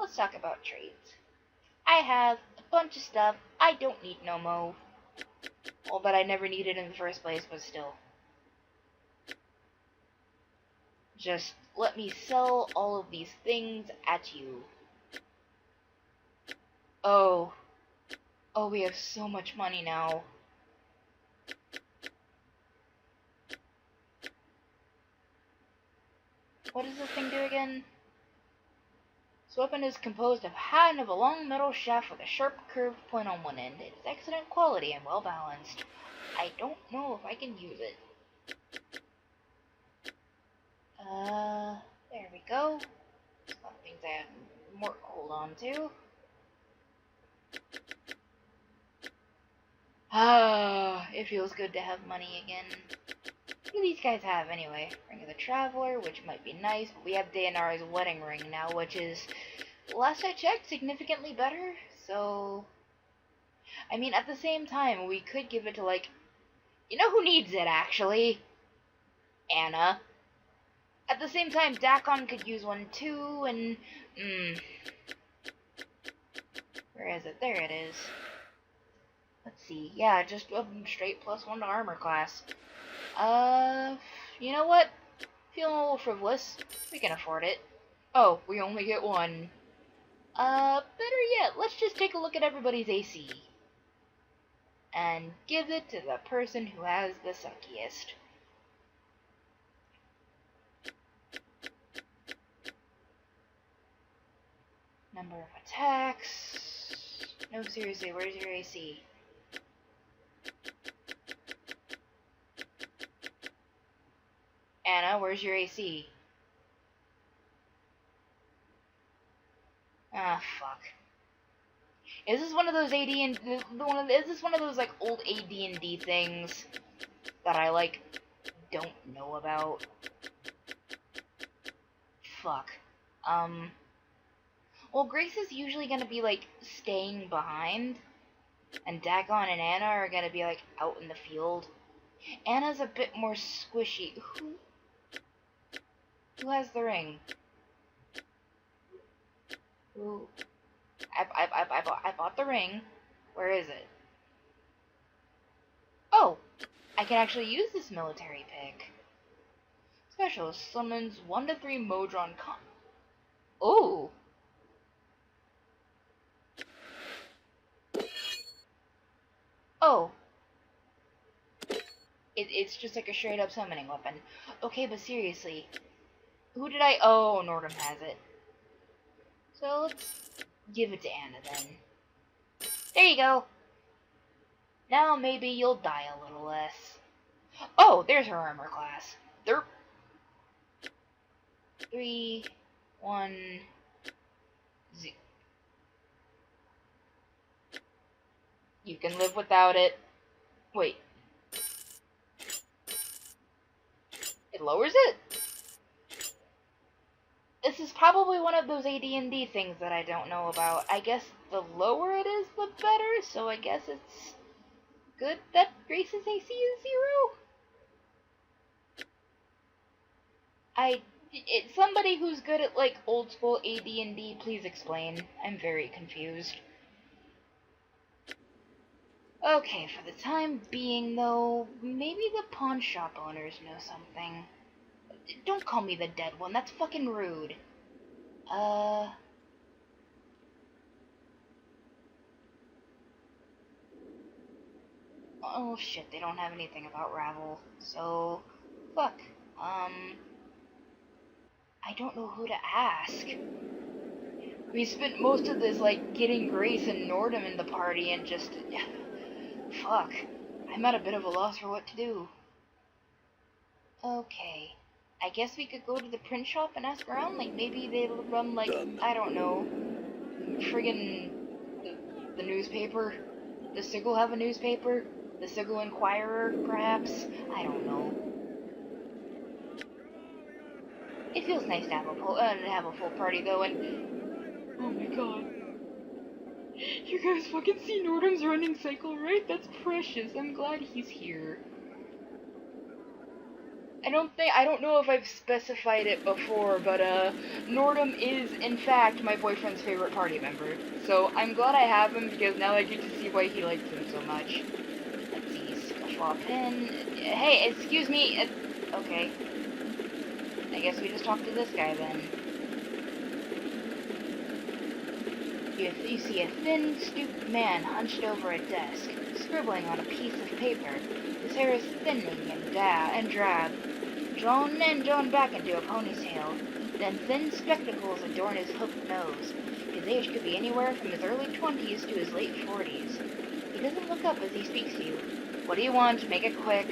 Let's talk about trades. I have a bunch of stuff I don't need no mo. Well, that I never needed in the first place, but still. Just let me sell all of these things at you. Oh, we have so much money now. What does this thing do again? This weapon is composed of a long metal shaft with a sharp curved point on one end. It is excellent quality and well balanced. I don't know if I can use it. There we go. Some things I have more to hold on to. It feels good to have money again. What do these guys have anyway? Ring of the Traveler, which might be nice, but we have Tana'ri's wedding ring now, which is, last I checked, significantly better, so... I mean, at the same time, we could give it to, like... You know who needs it, actually? Anna. At the same time, Dak'kon could use one too, and... Where is it? There it is. Let's see. Yeah, just a straight +1 to armor class. You know what? Feeling a little frivolous. We can afford it. Oh, we only get one. Better yet, let's just take a look at everybody's AC. And give it to the person who has the suckiest. Number of attacks. No, seriously, where's your AC? Anna, where's your AC? Ah, fuck. Is this one of those is this one of those, like, old AD&D things that I, like, don't know about? Fuck. Well, Grace is usually gonna be, like, staying behind, and Dak'kon and Anna are gonna be, like, out in the field. Anna's a bit more squishy. Who has the ring? Who? I bought the ring. Where is it? Oh! I can actually use this military pick. Specialist summons 1 to 3 Modron con. Oh! Oh. It's just like a straight up summoning weapon. Okay, but seriously. Who did I... Oh, Nordum has it. So let's give it to Anna then. There you go. Now maybe you'll die a little less. Oh, there's her armor class. Derp. 3, 1, 0. You can live without it. Wait. It lowers it? This is probably one of those AD&D things that I don't know about. I guess the lower it is, the better, so I guess it's good that Grace's AC is 0? It's somebody who's good at, like, old school AD&D, please explain. I'm very confused. Okay, for the time being, though, maybe the pawn shop owners know something. Don't call me the dead one, that's fucking rude. Oh shit, they don't have anything about Ravel, so, fuck. I don't know who to ask. We spent most of this, like, getting Grace and Nordum in the party and just... Fuck. I'm at a bit of a loss for what to do. Okay. I guess we could go to the print shop and ask around, like, maybe they'll run, like, I don't know, friggin' the newspaper? Does Sigil have a newspaper? The Sigil Inquirer, perhaps? I don't know. It feels nice to have a full party, though, and... Oh my god. You guys fucking see Nordum's running cycle, right? That's precious. I'm glad he's here. I don't know if I've specified it before, but, Nordum is, in fact, my boyfriend's favorite party member. So, I'm glad I have him, because now I get to see why he likes him so much. Let's see, Scufflaw Pin... Hey, excuse me! Okay. I guess we just talk to this guy, then. You see a thin, stooped man hunched over a desk, scribbling on a piece of paper. His hair is thinning and drab, drawn back into a ponytail. Then thin spectacles adorn his hooked nose. His age could be anywhere from his early 20s to his late 40s. He doesn't look up as he speaks to you. What do you want? Make it quick.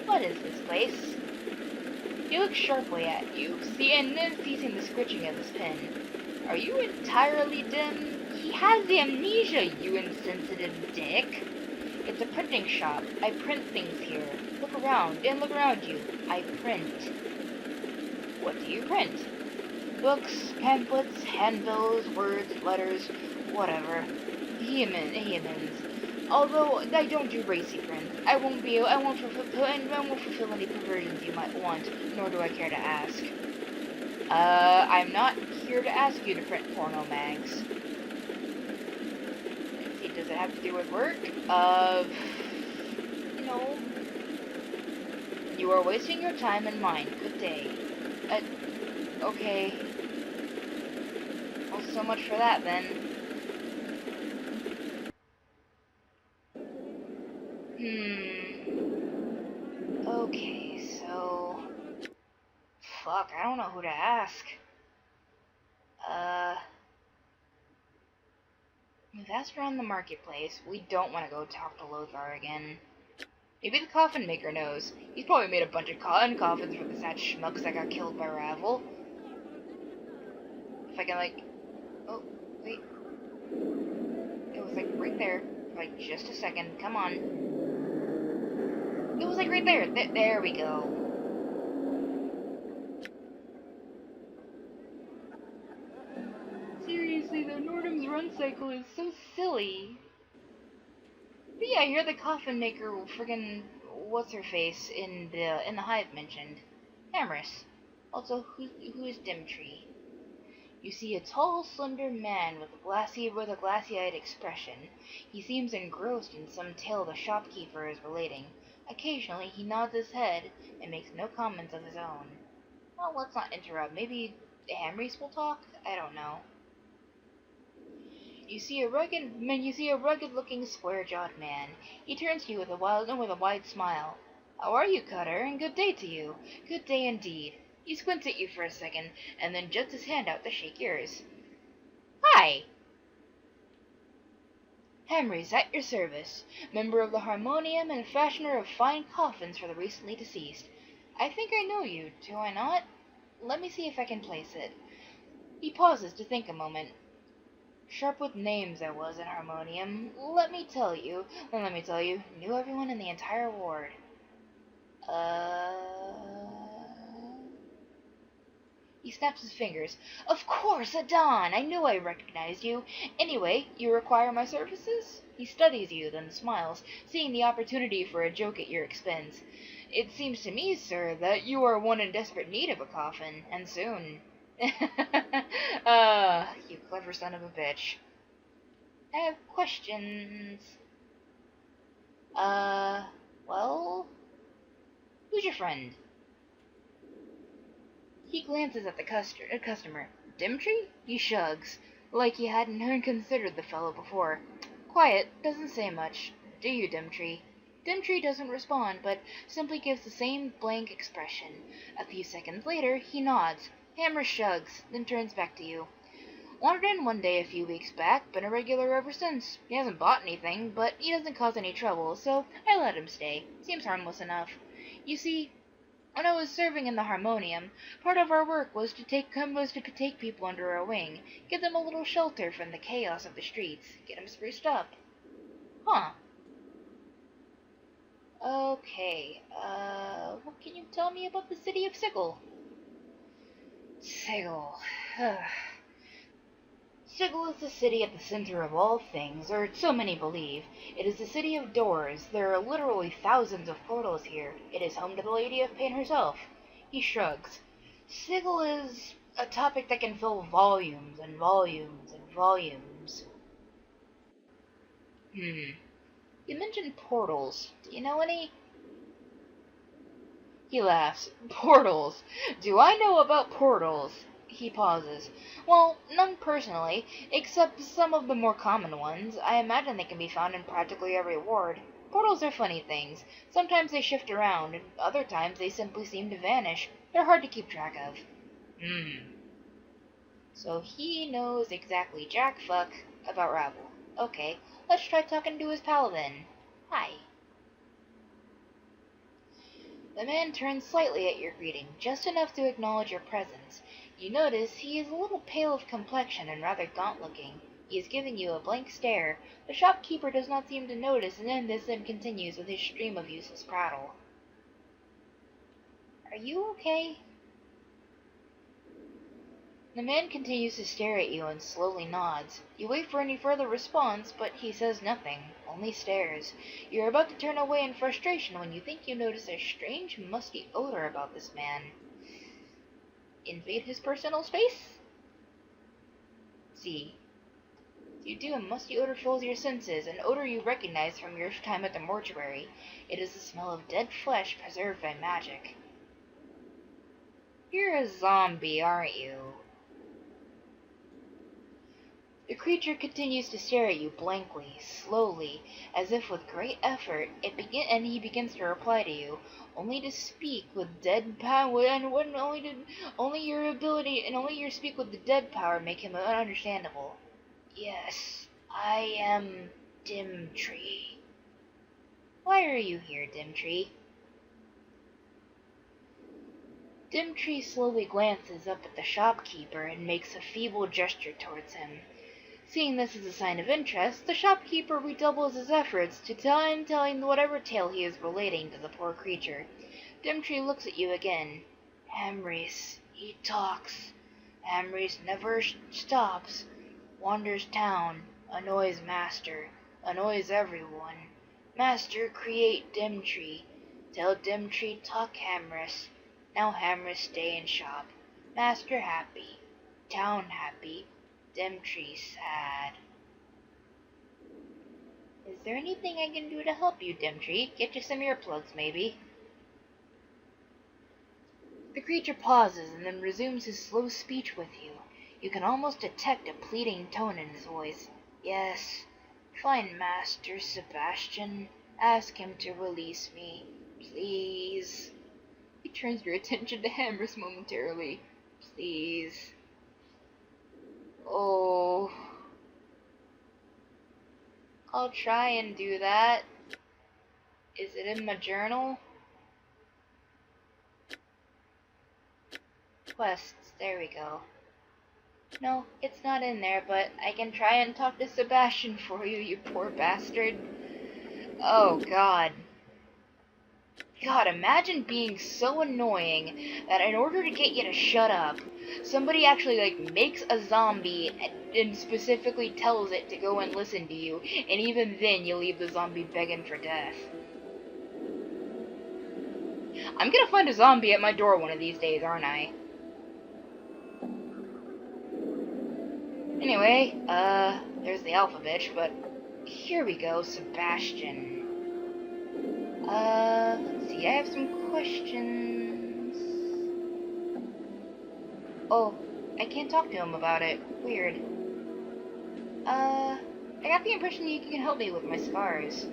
What is this place? He looks sharply at you, and then ceasing the scritching of his pen. Are you entirely dim? He has amnesia, you insensitive dick. It's a printing shop. I print things here. Look around, and look around you. I print. What do you print? Books, pamphlets, handbills, words, letters, whatever. Hemens. Although I don't do racy prints, I won't fulfill any perversions you might want, nor do I care to ask. I'm not here to ask you to print porno mags. Let's see, does it have to do with work? No. You are wasting your time and mine. Good day. Okay. Well, so much for that, then. Okay, so... Fuck, I don't know who to ask. We've asked around the marketplace. We don't want to go talk to Lothar again. Maybe the coffin maker knows. He's probably made a bunch of coffins for the sad schmucks that got killed by Ravel. If I can, like... Oh, wait. It was, like, right there. For, like, just a second. Come on. It was, like, right there. There we go. Seriously, though, Nordum's run cycle is so silly. But yeah, you're the coffin maker, friggin' what's-her-face in the hive mentioned. Amorous. Also, who is Dimtree? You see a tall, slender man with a glassy-eyed expression. He seems engrossed in some tale the shopkeeper is relating. Occasionally he nods his head and makes no comments of his own. Well, let's not interrupt. Maybe Hamreys will talk? I don't know. You see a rugged-looking, square-jawed man. He turns to you with a wide smile. How are you, Cutter? And good day to you. Good day indeed. He squints at you for a second, and then juts his hand out to shake yours. Hi! Hamreys, at your service. Member of the Harmonium and fashioner of fine coffins for the recently deceased. I think I know you, do I not? Let me see if I can place it. He pauses to think a moment. Sharp with names I was in Harmonium. Let me tell you, knew everyone in the entire ward. He snaps his fingers. Of course, Adon! I knew I recognized you. Anyway, you require my services? He studies you, then smiles, seeing the opportunity for a joke at your expense. It seems to me, sir, that you are one in desperate need of a coffin, and soon. You clever son of a bitch. I have questions. Well? Who's your friend? He glances at the customer. Dimtree? He shrugs, like he hadn't considered the fellow before. Quiet, doesn't say much. Do you, Dimtree? Dimtree doesn't respond, but simply gives the same blank expression. A few seconds later, he nods. Hammer shrugs, then turns back to you. Wandered in one day a few weeks back, been a regular ever since. He hasn't bought anything, but he doesn't cause any trouble, so I let him stay. Seems harmless enough. You see, when I was serving in the Harmonium, part of our work was to take people under our wing, give them a little shelter from the chaos of the streets, get them spruced up. Huh. Okay, what can you tell me about the city of Sigil? Sigil. Sigil is the city at the center of all things, or so many believe. It is the city of doors. There are literally thousands of portals here. It is home to the Lady of Pain herself. He shrugs. Sigil is a topic that can fill volumes and volumes and volumes. You mentioned portals. Do you know any? He laughs. Portals. Do I know about portals? He pauses. Well, none personally, except some of the more common ones. I imagine they can be found in practically every ward. Portals are funny things. Sometimes they shift around, and other times they simply seem to vanish. They're hard to keep track of. So he knows exactly jack fuck about Rabble. Okay, let's try talking to his pal then. Hi. The man turns slightly at your greeting, just enough to acknowledge your presence. You notice he is a little pale of complexion and rather gaunt-looking. He is giving you a blank stare. The shopkeeper does not seem to notice, and then continues with his stream of useless prattle. Are you okay? The man continues to stare at you and slowly nods. You wait for any further response, but he says nothing, only stares. You are about to turn away in frustration when you think you notice a strange, musty odor about this man. Invade his personal space? See. You do, a musty odor fills your senses, an odor you recognize from your time at the mortuary. It is the smell of dead flesh preserved by magic. You're a zombie, aren't you? The creature continues to stare at you blankly, slowly, as if with great effort, and he begins to reply to you, only to speak with dead power, and only your speak with the dead power make him ununderstandable. Yes, I am Dimtree. Why are you here, Dimtree? Dimtree slowly glances up at the shopkeeper and makes a feeble gesture towards him. Seeing this as a sign of interest, the shopkeeper redoubles his efforts to telling whatever tale he is relating to the poor creature. Dimtree looks at you again. Hamreys, he talks. Hamreys never stops. Wanders town, annoys master, annoys everyone. Master create Dimtree. Tell Dimtree talk Hamreys. Now Hamreys stay in shop. Master happy. town happy, Demtree sad. Is there anything I can do to help you, Demtree? Get you some earplugs, maybe. The creature pauses and then resumes his slow speech with you. You can almost detect a pleading tone in his voice. Yes, find Master Sebastian. Ask him to release me, please. He turns your attention to Hammers momentarily. Please. Oh. I'll try and do that. Is it in my journal? Quests, there we go. No, it's not in there, but I can try and talk to Sebastian for you, you poor bastard. Oh, God. God, imagine being so annoying that in order to get you to shut up, somebody actually, like, makes a zombie and specifically tells it to go and listen to you, and even then you leave the zombie begging for death. I'm gonna find a zombie at my door one of these days, aren't I? Anyway, there's the alpha bitch, but here we go, Sebastian. Let's see, I have some questions. Oh, I can't talk to him about it. Weird. I got the impression you can help me with my scars.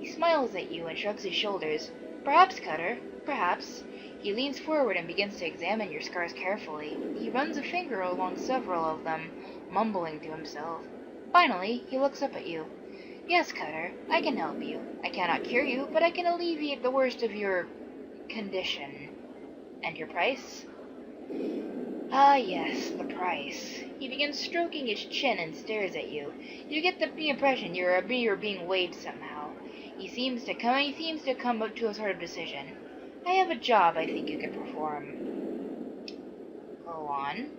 He smiles at you and shrugs his shoulders. Perhaps, Cutter, perhaps. He leans forward and begins to examine your scars carefully. He runs a finger along several of them, mumbling to himself. Finally, he looks up at you. Yes, Cutter, I can help you. I cannot cure you, but I can alleviate the worst of your condition. And your price? Ah, yes, the price. He begins stroking his chin and stares at you. You get the impression you're being weighed somehow. He seems to come up to a sort of decision. I have a job I think you can perform. Go on.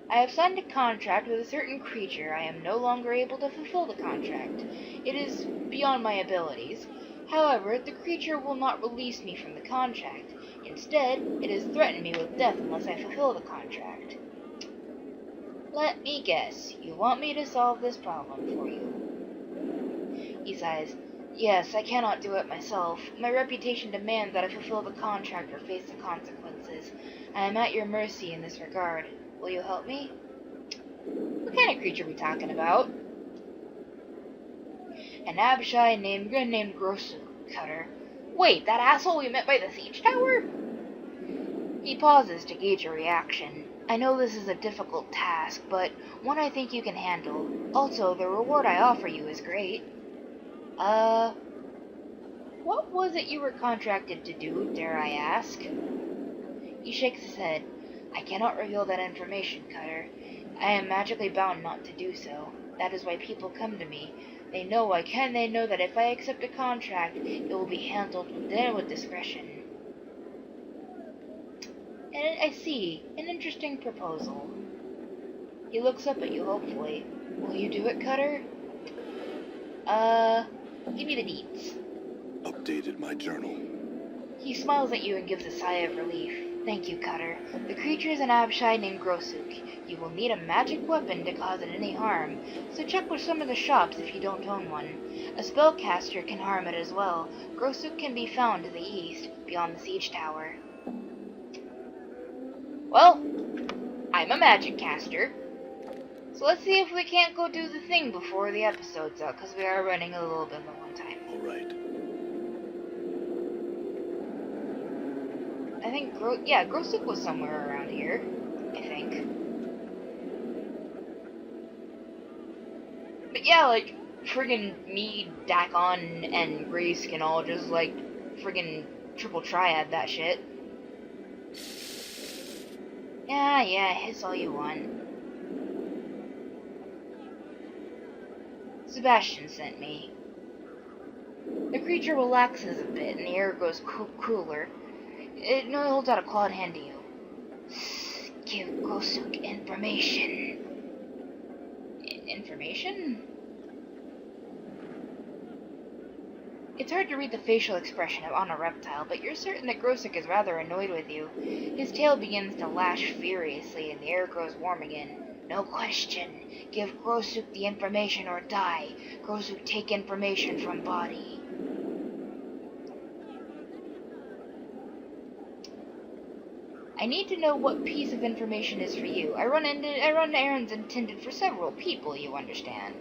I have signed a contract with a certain creature. I am no longer able to fulfill the contract. It is beyond my abilities. However, the creature will not release me from the contract. Instead, it has threatened me with death unless I fulfill the contract. Let me guess, you want me to solve this problem for you. He sighs. Yes, I cannot do it myself. My reputation demands that I fulfill the contract or face the consequences. I am at your mercy in this regard. Will you help me? What kind of creature are we talking about? An Abshai named Grosu, Cutter. Wait, that asshole we met by the siege tower? He pauses to gauge your reaction. I know this is a difficult task, but one I think you can handle. Also, the reward I offer you is great. What was it you were contracted to do, dare I ask? He shakes his head. I cannot reveal that information, Cutter. I am magically bound not to do so. That is why people come to me. They know that if I accept a contract, it will be handled with discretion. And I see. An interesting proposal. He looks up at you hopefully. Will you do it, Cutter? Give me the deets. Updated my journal. He smiles at you and gives a sigh of relief. Thank you, Cutter. The creature is an Abshai named Grosuk. You will need a magic weapon to cause it any harm, so check with some of the shops if you don't own one. A spellcaster can harm it as well. Grosuk can be found to the east, beyond the siege tower. Well, I'm a magic caster. So let's see if we can't go do the thing before the episode's out, because we are running a little bit low on time. Alright. I think, Grosuk was somewhere around here, I think. But yeah, like, friggin' me, Dak'kon, and Grace can all just, like, friggin' triple triad that shit. Yeah, hiss all you want. Sebastian sent me. The creature relaxes a bit, and the air grows cooler. It now holds out a clawed hand to you. Give Grosuk information. Information? It's hard to read the facial expression on a reptile, but you're certain that Grosuk is rather annoyed with you. His tail begins to lash furiously, and the air grows warm again. No question. Give Grosuk the information or die. Grosuk, take information from body. I need to know what piece of information is for you. I run errands intended for several people, you understand.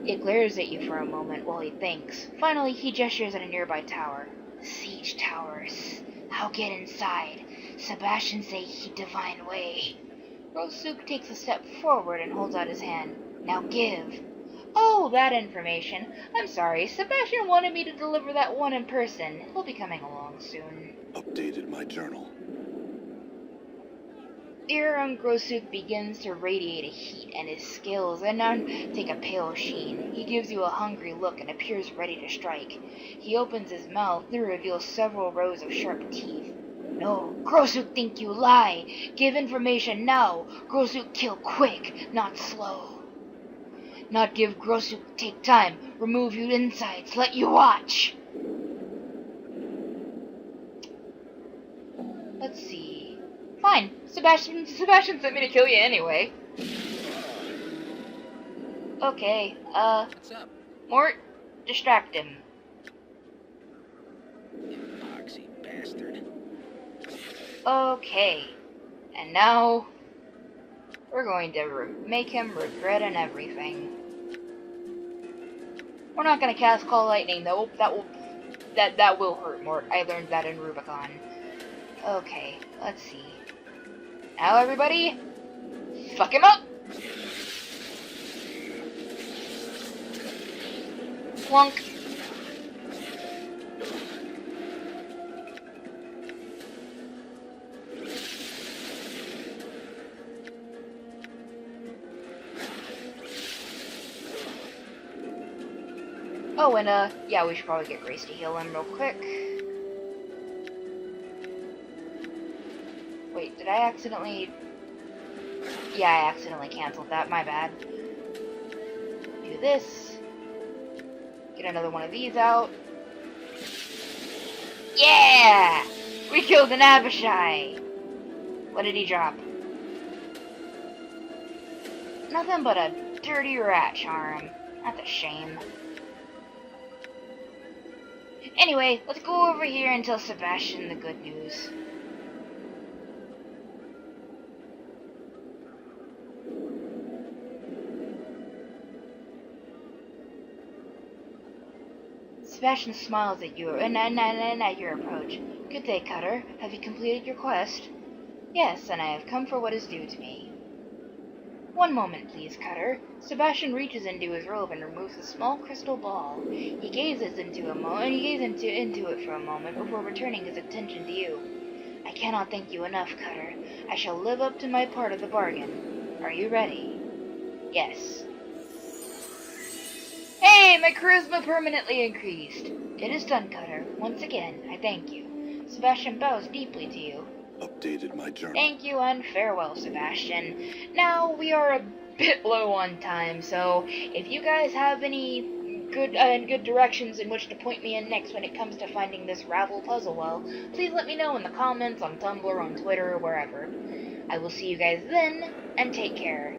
It glares at you for a moment while he thinks. Finally, he gestures at a nearby tower. Siege towers. I'll get inside. Sebastian say he divine way. Grosuk takes a step forward and holds out his hand. Now give. Oh, that information. I'm sorry, Sebastian wanted me to deliver that one in person. He'll be coming along soon. Updated my journal. The air on Grosuk begins to radiate a heat, and his scales take a pale sheen. He gives you a hungry look and appears ready to strike. He opens his mouth to reveal several rows of sharp teeth. No, Grosuk think you lie. Give information now. Grosuk kill quick, not slow. Not give Grosuk take time. Remove you insides. Let you watch. Let's see. Fine. Sebastian sent me to kill you anyway. Okay, What's up? Mort, distract him. You boxy bastard. Okay. And now, we're going to make him regret and everything. We're not gonna cast Call Lightning, though. That will hurt, Mort. I learned that in Rubicon. Okay, let's see. Now everybody, fuck him up! Plunk. Oh, and yeah, we should probably get Grace to heal him real quick. Wait, did I accidentally... Yeah, I accidentally canceled that, my bad. Do this. Get another one of these out. Yeah! We killed an Abishai! What did he drop? Nothing but a dirty rat charm. That's a shame. Anyway, let's go over here and tell Sebastian the good news. Sebastian smiles at you and at your approach. Good day, Cutter. Have you completed your quest? Yes, and I have come for what is due to me. One moment, please, Cutter. Sebastian reaches into his robe and removes a small crystal ball. He gazes into it for a moment before returning his attention to you. I cannot thank you enough, Cutter. I shall live up to my part of the bargain. Are you ready? Yes. Hey, my charisma permanently increased. It is done, Cutter. Once again, I thank you. Sebastian bows deeply to you. Updated my journal. Thank you and farewell, Sebastian. Now, we are a bit low on time, so if you guys have any good directions in which to point me in next when it comes to finding this Ravel puzzle, well, please let me know in the comments, on Tumblr, on Twitter, or wherever. I will see you guys then, and take care.